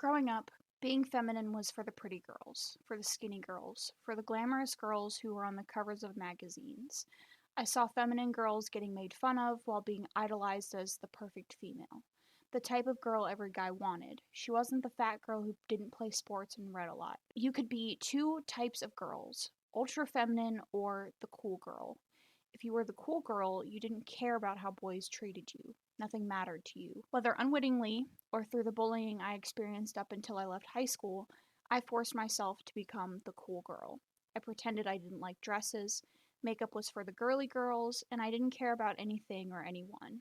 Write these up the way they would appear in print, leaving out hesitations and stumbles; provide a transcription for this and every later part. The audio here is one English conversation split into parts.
Growing up, being feminine was for the pretty girls, for the skinny girls, for the glamorous girls who were on the covers of magazines. I saw feminine girls getting made fun of while being idolized as the perfect female. The type of girl every guy wanted. She wasn't the fat girl who didn't play sports and read a lot. You could be two types of girls, ultra feminine or the cool girl. If you were the cool girl, you didn't care about how boys treated you. Nothing mattered to you. Whether unwittingly or through the bullying I experienced up until I left high school, I forced myself to become the cool girl. I pretended I didn't like dresses, makeup was for the girly girls, and I didn't care about anything or anyone.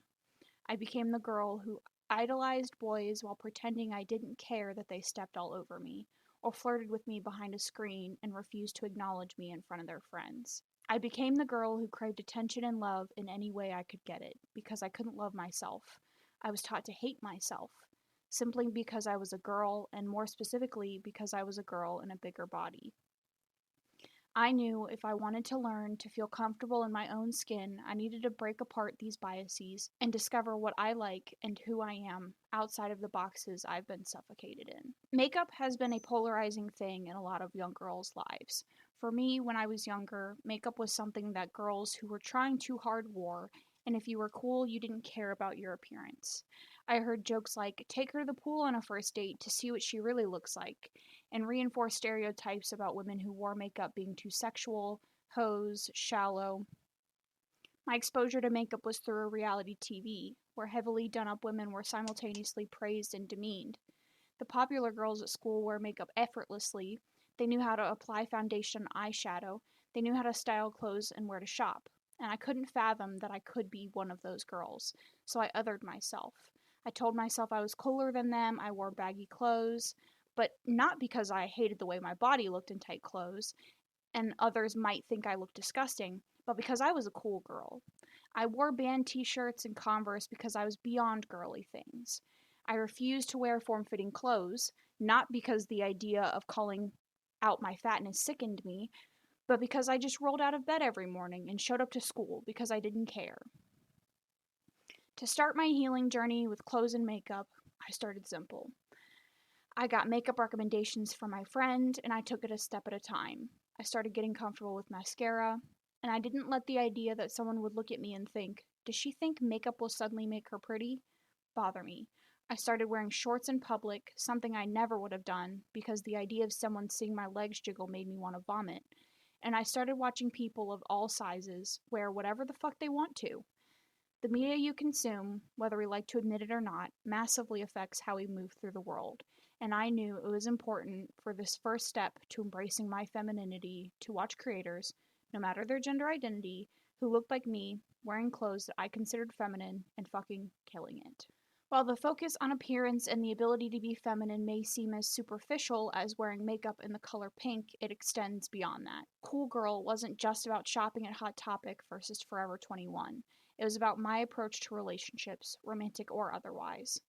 I became the girl who idolized boys while pretending I didn't care that they stepped all over me, or flirted with me behind a screen and refused to acknowledge me in front of their friends. I became the girl who craved attention and love in any way I could get it, because I couldn't love myself. I was taught to hate myself, simply because I was a girl, and more specifically, because I was a girl in a bigger body. I knew if I wanted to learn to feel comfortable in my own skin, I needed to break apart these biases and discover what I like and who I am outside of the boxes I've been suffocated in. Makeup has been a polarizing thing in a lot of young girls' lives. For me, when I was younger, makeup was something that girls who were trying too hard wore, and if you were cool, you didn't care about your appearance. I heard jokes like, take her to the pool on a first date to see what she really looks like, and reinforce stereotypes about women who wore makeup being too sexual, hoes, shallow. My exposure to makeup was through a reality TV, where heavily done up women were simultaneously praised and demeaned. The popular girls at school wore makeup effortlessly. They knew how to apply foundation and eyeshadow. They knew how to style clothes and where to shop. And I couldn't fathom that I could be one of those girls, so I othered myself. I told myself I was cooler than them, I wore baggy clothes, but not because I hated the way my body looked in tight clothes, and others might think I looked disgusting, but because I was a cool girl. I wore band t-shirts and Converse because I was beyond girly things. I refused to wear form-fitting clothes, not because the idea of calling out my fatness sickened me, but because I just rolled out of bed every morning and showed up to school because I didn't care. To start my healing journey with clothes and makeup, I started simple. I got makeup recommendations from my friend, and I took it a step at a time. I started getting comfortable with mascara, and I didn't let the idea that someone would look at me and think, does she think makeup will suddenly make her pretty, bother me. I started wearing shorts in public, something I never would have done, because the idea of someone seeing my legs jiggle made me want to vomit. And I started watching people of all sizes wear whatever the fuck they want to. The media you consume, whether we like to admit it or not, massively affects how we move through the world, and I knew it was important for this first step to embracing my femininity to watch creators, no matter their gender identity, who looked like me, wearing clothes that I considered feminine, and fucking killing it. While the focus on appearance and the ability to be feminine may seem as superficial as wearing makeup in the color pink, it extends beyond that. Cool Girl wasn't just about shopping at Hot Topic versus Forever 21. It was about my approach to relationships, romantic or otherwise.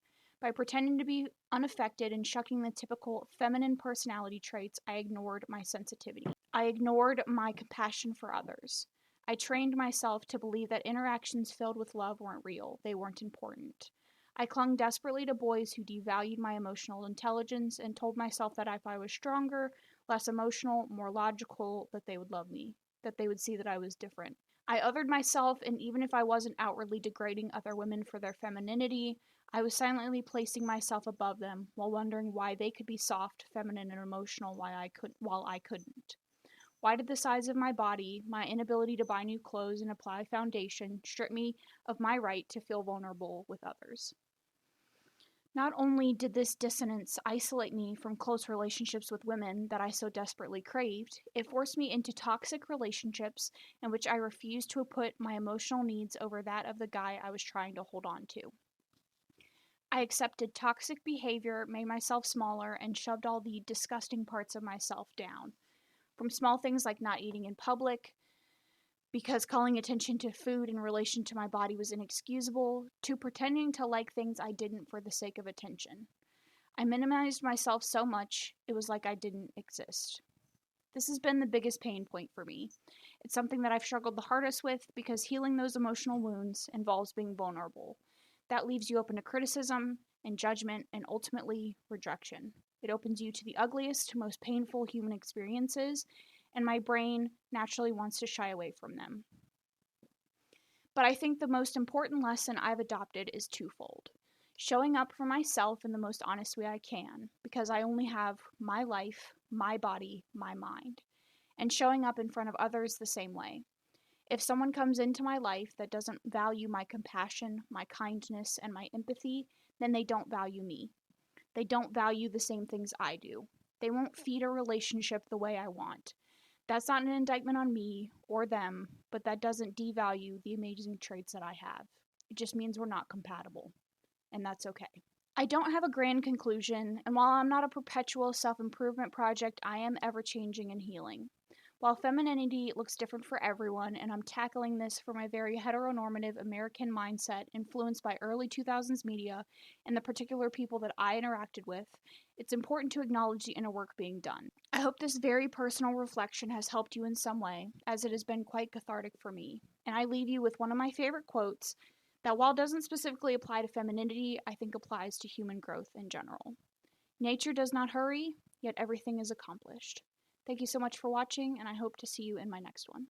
By pretending to be unaffected and shucking the typical feminine personality traits, I ignored my sensitivity. I ignored my compassion for others. I trained myself to believe that interactions filled with love weren't real, they weren't important. I clung desperately to boys who devalued my emotional intelligence and told myself that if I was stronger, less emotional, more logical, that they would love me, that they would see that I was different. I othered myself, and even if I wasn't outwardly degrading other women for their femininity, I was silently placing myself above them while wondering why they could be soft, feminine, and emotional while I couldn't. Why did the size of my body, my inability to buy new clothes and apply foundation, strip me of my right to feel vulnerable with others? Not only did this dissonance isolate me from close relationships with women that I so desperately craved, it forced me into toxic relationships in which I refused to put my emotional needs over that of the guy I was trying to hold on to. I accepted toxic behavior, made myself smaller, and shoved all the disgusting parts of myself down. From small things like not eating in public, because calling attention to food in relation to my body was inexcusable, to pretending to like things I didn't for the sake of attention. I minimized myself so much, it was like I didn't exist. This has been the biggest pain point for me. It's something that I've struggled the hardest with because healing those emotional wounds involves being vulnerable. That leaves you open to criticism and judgment and ultimately rejection. It opens you to the ugliest, most painful human experiences, and my brain naturally wants to shy away from them. But I think the most important lesson I've adopted is twofold. Showing up for myself in the most honest way I can, because I only have my life, my body, my mind, and showing up in front of others the same way. If someone comes into my life that doesn't value my compassion, my kindness, and my empathy, then they don't value me. They don't value the same things I do. They won't feed a relationship the way I want. That's not an indictment on me or them, but that doesn't devalue the amazing traits that I have. It just means we're not compatible, and that's okay. I don't have a grand conclusion, and while I'm not a perpetual self improvement project, I am ever changing and healing. While femininity looks different for everyone, and I'm tackling this from a very heteronormative American mindset influenced by early 2000s media and the particular people that I interacted with, it's important to acknowledge the inner work being done. I hope this very personal reflection has helped you in some way, as it has been quite cathartic for me. And I leave you with one of my favorite quotes that, while doesn't specifically apply to femininity, I think applies to human growth in general. Nature does not hurry, yet everything is accomplished. Thank you so much for watching, and I hope to see you in my next one.